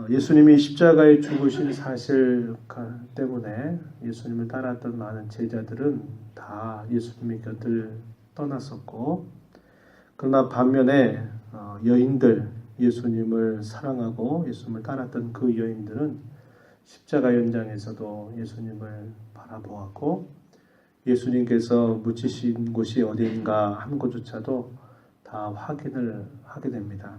예수님이 십자가에 죽으신 사실 때문에 예수님을 따랐던 많은 제자들은 다 예수님의 곁을 떠났었고, 그러나 반면에 여인들, 예수님을 사랑하고 예수님을 따랐던 그 여인들은 십자가 현장에서도 예수님을 바라보았고, 예수님께서 묻히신 곳이 어디인가 하는 것조차도 다 확인을 하게 됩니다.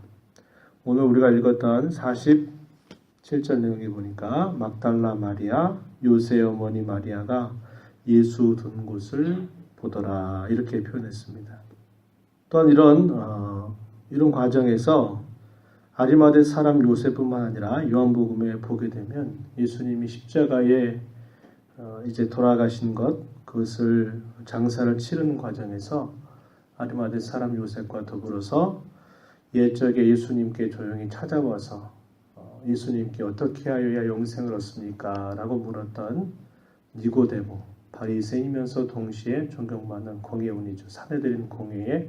오늘 우리가 읽었던 47절 내용에 보니까 막달라 마리아, 요새의 어머니 마리아가 예수 둔 곳을 보더라, 이렇게 표현했습니다. 또한 이런 과정에서 아리마대 사람 요셉뿐만 아니라 요한복음에 보게 되면 예수님이 십자가에 이제 돌아가신 그것을 장사를 치르는 과정에서 아리마대 사람 요셉과 더불어서 옛적에 예수님께 조용히 찾아와서 예수님께 어떻게 하여야 영생을 얻습니까? 라고 물었던 니고데모, 바리새인이면서 동시에 존경받는 공회원이죠. 사내들인 공회의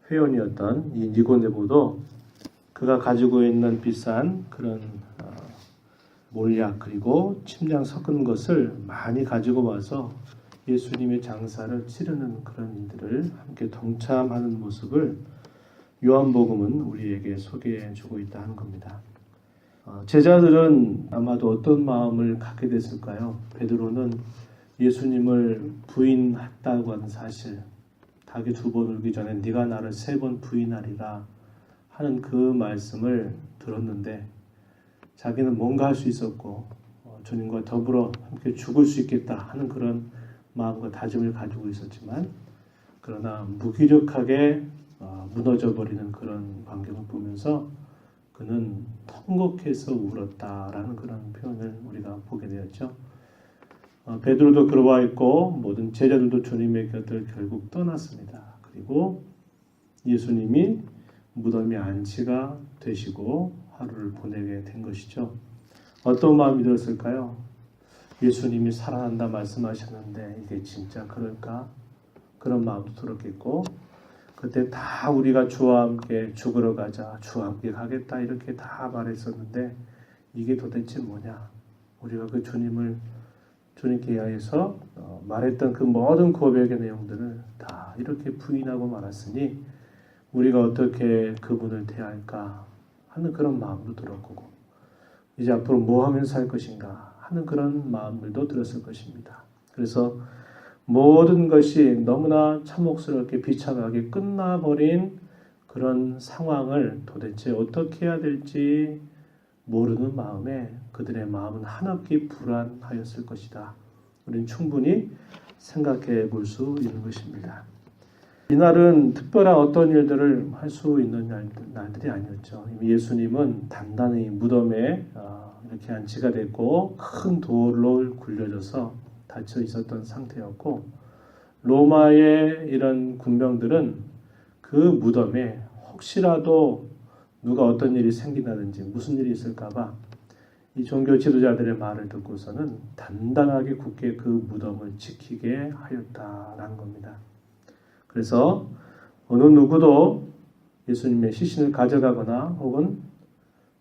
회원이었던 이 니고데모도 그가 가지고 있는 비싼 그런 몰약 그리고 침량 섞은 것을 많이 가지고 와서 예수님의 장사를 치르는 그런 이들을 함께 동참하는 모습을 요한복음은 우리에게 소개해주고 있다 하는 겁니다. 제자들은 아마도 어떤 마음을 갖게 됐을까요? 베드로는 예수님을 부인했다고 하는 사실, 닭이 2번 울기 전에 네가 나를 3번 부인하리라 하는 그 말씀을 들었는데 자기는 뭔가 할 수 있었고 주님과 더불어 함께 죽을 수 있겠다 하는 그런 마음과 다짐을 가지고 있었지만, 그러나 무기력하게 무너져버리는 그런 광경을 보면서 그는 통곡해서 울었다라는 그런 표현을 우리가 보게 되었죠. 베드로도 그러와 있고 모든 제자들도 주님의 곁을 결국 떠났습니다. 그리고 예수님이 무덤에 안치가 되시고 하루를 보내게 된 것이죠. 어떤 마음이 들었을까요? 예수님이 살아난다 말씀하셨는데 이게 진짜 그럴까? 그런 마음도 들었겠고, 그때 다 우리가 주와 함께 죽으러 가자, 주와 함께 가겠다 이렇게 다 말했었는데 이게 도대체 뭐냐? 우리가 그 주님께 의해서 말했던 그 모든 고백의 내용들을 다 이렇게 부인하고 말았으니 우리가 어떻게 그분을 대할까 하는 그런 마음도 들었고, 이제 앞으로 뭐 하면 살 것인가 하는 그런 마음들도 들었을 것입니다. 그래서 모든 것이 너무나 참혹스럽게 비참하게 끝나버린 그런 상황을 도대체 어떻게 해야 될지 모르는 마음에 그들의 마음은 한없이 불안하였을 것이다. 우리는 충분히 생각해 볼 수 있는 것입니다. 이날은 특별한 어떤 일들을 할 수 있는 날들이 아니었죠. 이미 예수님은 단단히 무덤에 이렇게 안치가 됐고 큰 돌로 굴려져서 닫혀 있었던 상태였고, 로마의 이런 군병들은 그 무덤에 혹시라도 누가 어떤 일이 생긴다든지 무슨 일이 있을까봐 이 종교 지도자들의 말을 듣고서는 단단하게 굳게 그 무덤을 지키게 하였다라는 겁니다. 그래서 어느 누구도 예수님의 시신을 가져가거나 혹은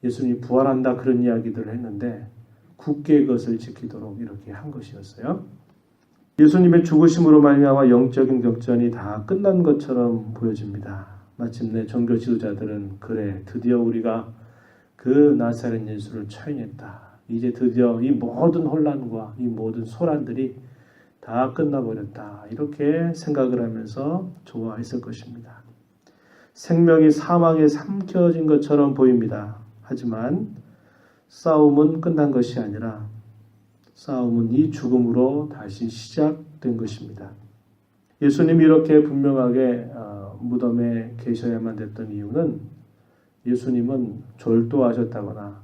예수님이 부활한다 그런 이야기들을 했는데 굳게 그것을 지키도록 이렇게 한 것이었어요. 예수님의 죽으심으로 말미암아 영적인 격전이 다 끝난 것처럼 보여집니다. 마침내 종교 지도자들은 그래, 드디어 우리가 그 나사렛 예수를 처형했다. 이제 드디어 이 모든 혼란과 이 모든 소란들이 다 끝나버렸다. 이렇게 생각을 하면서 좋아했을 것입니다. 생명이 사망에 삼켜진 것처럼 보입니다. 하지만 싸움은 끝난 것이 아니라 싸움은 이 죽음으로 다시 시작된 것입니다. 예수님이 이렇게 분명하게 무덤에 계셔야만 됐던 이유는 예수님은 졸도하셨다거나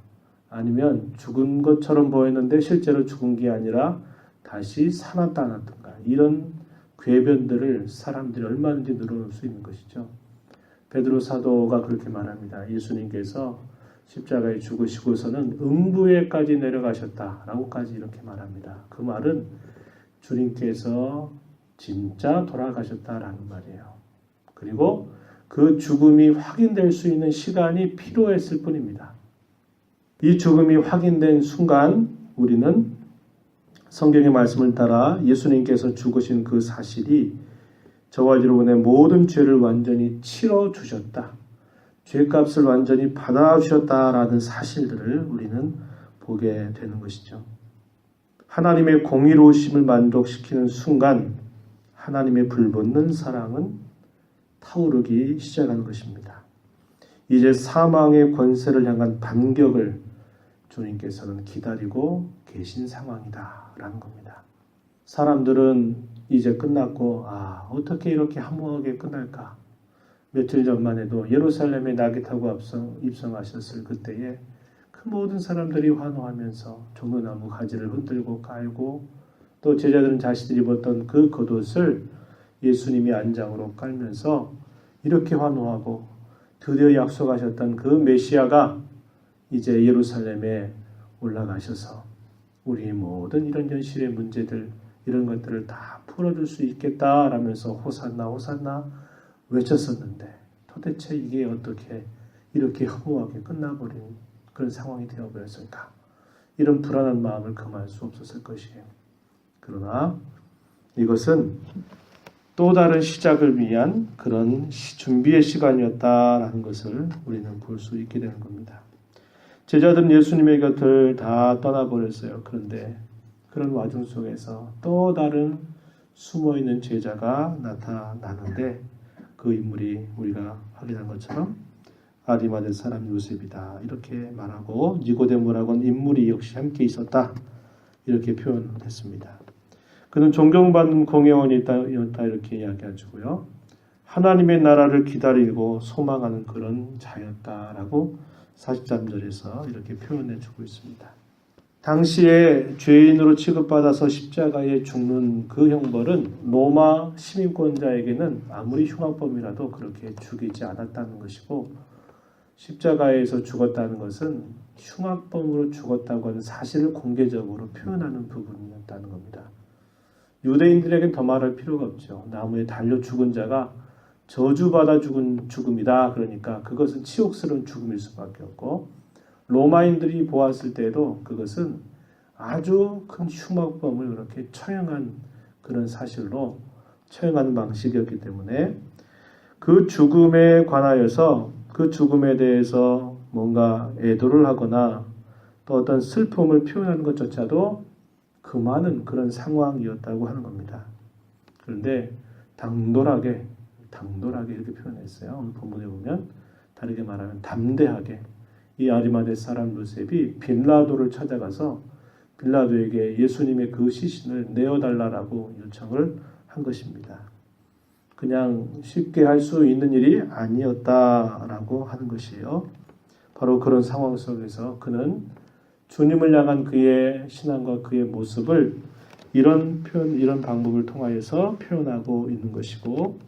아니면 죽은 것처럼 보였는데 실제로 죽은 게 아니라 다시 살았다 놨던가 이런 궤변들을 사람들이 얼마든지 늘어놓을 수 있는 것이죠. 베드로 사도가 그렇게 말합니다. 예수님께서 십자가에 죽으시고서는 음부에까지 내려가셨다라고까지 이렇게 말합니다. 그 말은 주님께서 진짜 돌아가셨다라는 말이에요. 그리고 그 죽음이 확인될 수 있는 시간이 필요했을 뿐입니다. 이 죽음이 확인된 순간 우리는 성경의 말씀을 따라 예수님께서 죽으신 그 사실이 저와 여러분의 모든 죄를 완전히 치러주셨다. 죄값을 완전히 받아주셨다라는 사실들을 우리는 보게 되는 것이죠. 하나님의 공의로우심을 만족시키는 순간 하나님의 불붙는 사랑은 타오르기 시작하는 것입니다. 이제 사망의 권세를 향한 반격을 주님께서는 기다리고 계신 상황이다라는 겁니다. 사람들은 이제 끝났고 어떻게 이렇게 허무하게 끝날까? 며칠 전만 해도 예루살렘에 나귀 타고 입성하셨을 그때에 그 모든 사람들이 환호하면서 종려나무 가지를 흔들고 깔고 또 제자들은 자신들이 입었던 그 겉옷을 예수님이 안장으로 깔면서 이렇게 환호하고 드디어 약속하셨던 그 메시아가 이제 예루살렘에 올라가셔서 우리의 모든 이런 현실의 문제들 이런 것들을 다 풀어줄 수 있겠다라면서 호산나 호산나 외쳤었는데 도대체 이게 어떻게 이렇게 허무하게 끝나버린 그런 상황이 되어버렸을까? 이런 불안한 마음을 금할 수 없었을 것이에요. 그러나 이것은 또 다른 시작을 위한 그런 준비의 시간이었다라는 것을 우리는 볼 수 있게 되는 겁니다. 제자들은 예수님의 곁을 다 떠나버렸어요. 그런데 그런 와중 속에서 또 다른 숨어있는 제자가 나타나는데 그 인물이 우리가 확인한 것처럼 아리마대 사람 요셉이다 이렇게 말하고 니고데모라고 하는 인물이 역시 함께 있었다 이렇게 표현했습니다. 그는 존경받는 공회원이었다 이렇게 이야기해주고요. 하나님의 나라를 기다리고 소망하는 그런 자였다라고 43절에서 이렇게 표현해주고 있습니다. 당시에 죄인으로 취급받아서 십자가에 죽는 그 형벌은 로마 시민권자에게는 아무리 흉악범이라도 그렇게 죽이지 않았다는 것이고 십자가에서 죽었다는 것은 흉악범으로 죽었다고 하는 사실을 공개적으로 표현하는 부분이었다는 겁니다. 유대인들에겐 더 말할 필요가 없죠. 나무에 달려 죽은 자가 저주받아 죽은 죽음이다. 그러니까 그것은 치욕스러운 죽음일 수밖에 없고 로마인들이 보았을 때도 그것은 아주 큰 흉악범을 그렇게 처형한 그런 사실로 처형하는 방식이었기 때문에 그 죽음에 관하여서 그 죽음에 대해서 뭔가 애도를 하거나 또 어떤 슬픔을 표현하는 것조차도 그만한 그런 상황이었다고 하는 겁니다. 그런데 당돌하게 이렇게 표현했어요. 오늘 본문에 보면 다르게 말하면 담대하게 이 아리마대 사람 요셉이 빌라도를 찾아가서 빌라도에게 예수님의 그 시신을 내어달라고 요청을 한 것입니다. 그냥 쉽게 할 수 있는 일이 아니었다라고 하는 것이에요. 바로 그런 상황 속에서 그는 주님을 향한 그의 신앙과 그의 모습을 이런 방법을 통하여서 표현하고 있는 것이고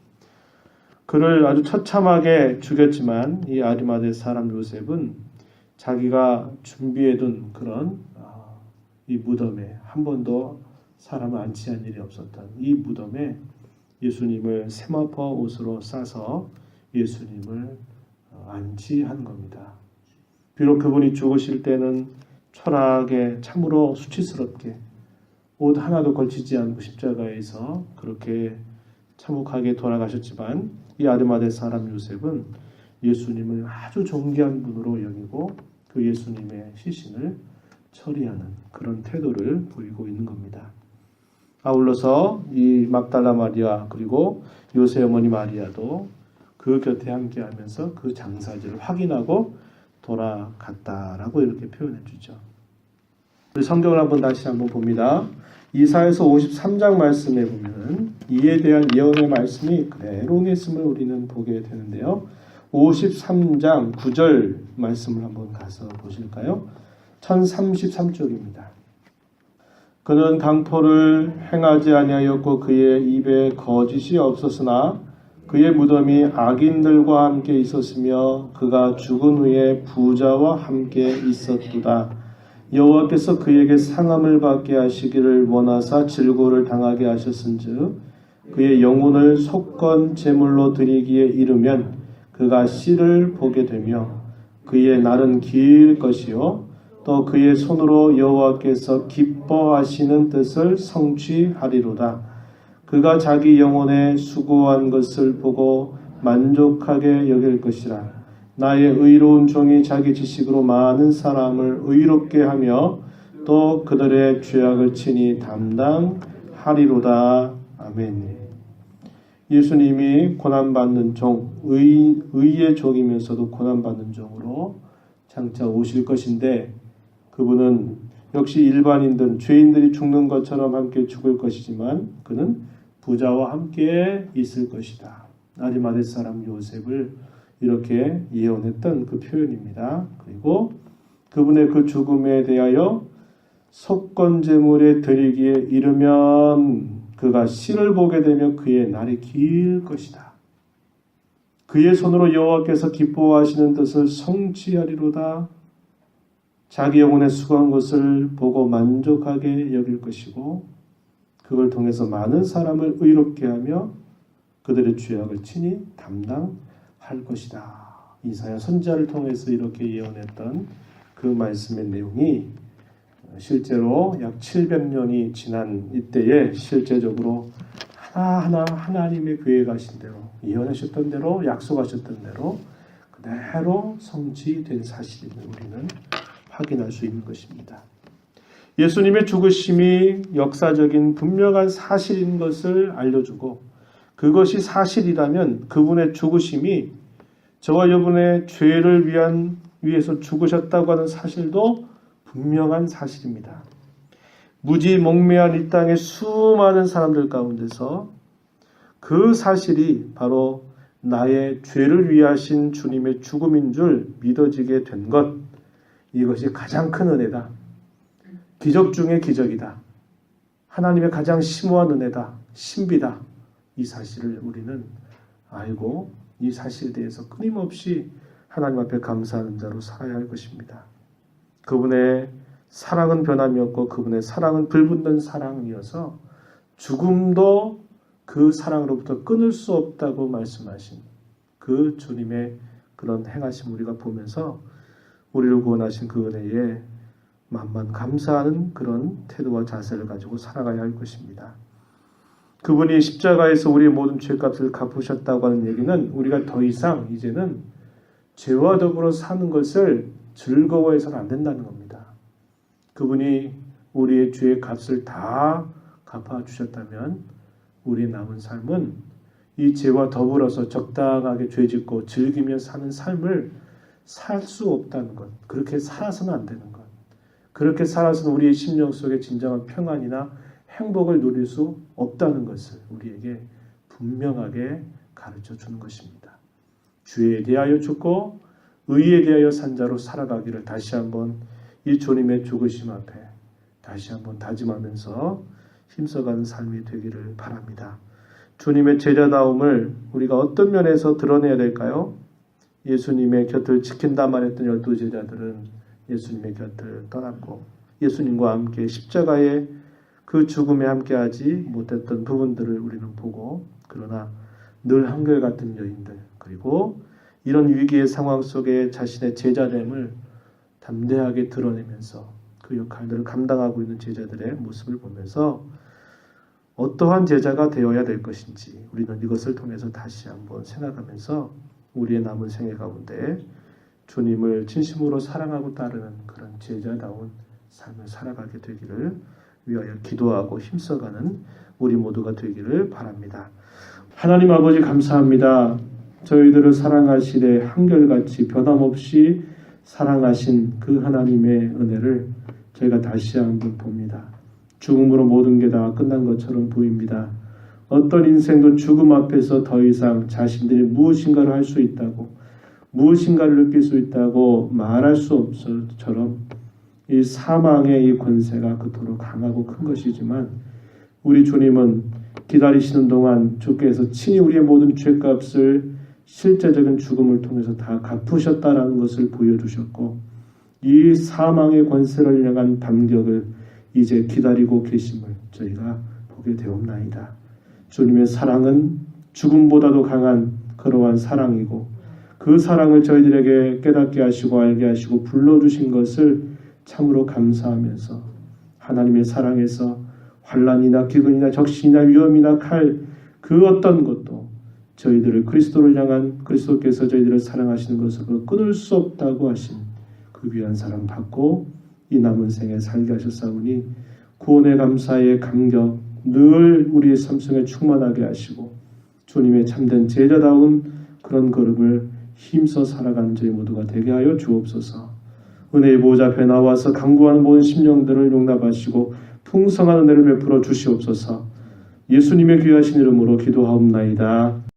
그를 아주 처참하게 죽였지만 이 아리마대 사람 요셉은 자기가 준비해둔 그런 이 무덤에 한 번도 사람을 안치한 일이 없었던 이 무덤에 예수님을 세마포 옷으로 싸서 예수님을 안치한 겁니다. 비록 그분이 죽으실 때는 초라하게 참으로 수치스럽게 옷 하나도 걸치지 않고 십자가에서 그렇게 참혹하게 돌아가셨지만 이 아리마대 사람 요셉은 예수님을 아주 존귀한 분으로 여기고 그 예수님의 시신을 처리하는 그런 태도를 보이고 있는 겁니다. 아울러서 이 막달라 마리아 그리고 요셉 어머니 마리아도 그 곁에 함께하면서 그 장사지를 확인하고 돌아갔다라고 이렇게 표현해 주죠. 우리 성경을 다시 한번 봅니다. 이사야서 53장 말씀에 보면 이에 대한 예언의 말씀이 그대로 있음을 우리는 보게 되는데요. 53장 9절 말씀을 한번 가서 보실까요? 1033쪽입니다. 그는 강포를 행하지 아니하였고 그의 입에 거짓이 없었으나 그의 무덤이 악인들과 함께 있었으며 그가 죽은 후에 부자와 함께 있었도다. 여호와께서 그에게 상함을 받게 하시기를 원하사 질고를 당하게 하셨은즉 그의 영혼을 속건 제물로 드리기에 이르면 그가 씨를 보게 되며 그의 날은 길 것이요 또 그의 손으로 여호와께서 기뻐하시는 뜻을 성취하리로다. 그가 자기 영혼에 수고한 것을 보고 만족하게 여길 것이라. 나의 의로운 종이 자기 지식으로 많은 사람을 의롭게 하며 또 그들의 죄악을 친히 담당하리로다. 아멘. 예수님이 고난받는 종, 의의 종이면서도 고난받는 종으로 장차 오실 것인데, 그분은 역시 일반인들, 죄인들이 죽는 것처럼 함께 죽을 것이지만 그는 부자와 함께 있을 것이다. 아리마대 사람 요셉을 이렇게 예언했던 그 표현입니다. 그리고 그분의 그 죽음에 대하여 속건제물에 드리기에 이르면 그가 씨를 보게 되며 그의 날이 길 것이다. 그의 손으로 여호와께서 기뻐하시는 뜻을 성취하리로다. 자기 영혼에 수고한 것을 보고 만족하게 여길 것이고 그걸 통해서 많은 사람을 의롭게 하며 그들의 죄악을 친히 담당할 것이다. 이사야 선지자를 통해서 이렇게 예언했던 그 말씀의 내용이 실제로 약 700년이 지난 이때에 실제적으로 하나하나 하나님의 계획하신 대로, 예언하셨던 대로, 약속하셨던 대로 그대로 성취된 사실임을 우리는 확인할 수 있는 것입니다. 예수님의 죽으심이 역사적인 분명한 사실인 것을 알려주고, 그것이 사실이라면 그분의 죽으심이 저와 여러분의 죄를 위해서 죽으셨다고 하는 사실도 분명한 사실입니다. 무지몽매한 이 땅의 수많은 사람들 가운데서 그 사실이 바로 나의 죄를 위하신 주님의 죽음인 줄 믿어지게 된 것, 이것이 가장 큰 은혜다. 기적 중의 기적이다. 하나님의 가장 심오한 은혜다. 신비다. 이 사실을 우리는 알고 이 사실에 대해서 끊임없이 하나님 앞에 감사하는 자로 살아야 할 것입니다. 그분의 사랑은 변함이 없고 그분의 사랑은 불붙는 사랑이어서 죽음도 그 사랑으로부터 끊을 수 없다고 말씀하신 그 주님의 그런 행하심 우리가 보면서 우리를 구원하신 그 은혜에 만만 감사하는 그런 태도와 자세를 가지고 살아가야 할 것입니다. 그분이 십자가에서 우리의 모든 죄값을 갚으셨다고 하는 얘기는 우리가 더 이상 이제는 죄와 더불어 사는 것을 즐거워해서는 안 된다는 겁니다. 그분이 우리의 죄의 값을 다 갚아주셨다면 우리의 남은 삶은 이 죄와 더불어서 적당하게 죄짓고 즐기며 사는 삶을 살 수 없다는 것, 그렇게 살아서는 안 되는 것, 그렇게 살아서는 우리의 심령 속에 진정한 평안이나 행복을 누릴 수 없다는 것을 우리에게 분명하게 가르쳐 주는 것입니다. 죄에 대하여 죽고 의에 대하여 산 자로 살아가기를 다시 한번 이 주님의 죽으심 앞에 다시 한번 다짐하면서 힘써가는 삶이 되기를 바랍니다. 주님의 제자다움을 우리가 어떤 면에서 드러내야 될까요? 예수님의 곁을 지킨다 말했던 12제자들은 예수님의 곁을 떠났고 예수님과 함께 십자가의 그 죽음에 함께하지 못했던 부분들을 우리는 보고, 그러나 늘 한결같은 여인들, 그리고 이런 위기의 상황 속에 자신의 제자됨을 담대하게 드러내면서 그 역할들을 감당하고 있는 제자들의 모습을 보면서 어떠한 제자가 되어야 될 것인지 우리는 이것을 통해서 다시 한번 생각하면서 우리의 남은 생애 가운데 주님을 진심으로 사랑하고 따르는 그런 제자다운 삶을 살아가게 되기를 위하여 기도하고 힘써가는 우리 모두가 되기를 바랍니다. 하나님 아버지 감사합니다. 저희들을 사랑하시되 한결같이 변함없이 사랑하신 그 하나님의 은혜를 저희가 다시 한번 봅니다. 죽음으로 모든 게 다 끝난 것처럼 보입니다. 어떤 인생도 죽음 앞에서 더 이상 자신들이 무엇인가를 할 수 있다고, 무엇인가를 느낄 수 있다고 말할 수 없어처럼 이 사망의 이 권세가 그토록 강하고 큰 것이지만 우리 주님은 기다리시는 동안 주께서 친히 우리의 모든 죄값을 실제적인 죽음을 통해서 다 갚으셨다라는 것을 보여주셨고, 이 사망의 권세를 향한 반격을 이제 기다리고 계심을 저희가 보게 되옵나이다. 주님의 사랑은 죽음보다도 강한 그러한 사랑이고, 그 사랑을 저희들에게 깨닫게 하시고 알게 하시고 불러주신 것을 참으로 감사하면서 하나님의 사랑에서 환난이나 기근이나 적신이나 위험이나 칼 그 어떤 것도 저희들을 그리스도를 향한 그리스도께서 저희들을 사랑하시는 것으로 끊을 수 없다고 하신 그 귀한 사랑 받고 이 남은 생에 살게 하셨사오니 구원의 감사의 감격 늘 우리의 삶 속에 충만하게 하시고 주님의 참된 제자다운 그런 걸음을 힘써 살아가는 저희 모두가 되게 하여 주옵소서. 은혜의 보좌 앞에 나와서 간구하는 모든 심령들을 용납하시고 풍성한 은혜를 베풀어 주시옵소서. 예수님의 귀하신 이름으로 기도하옵나이다.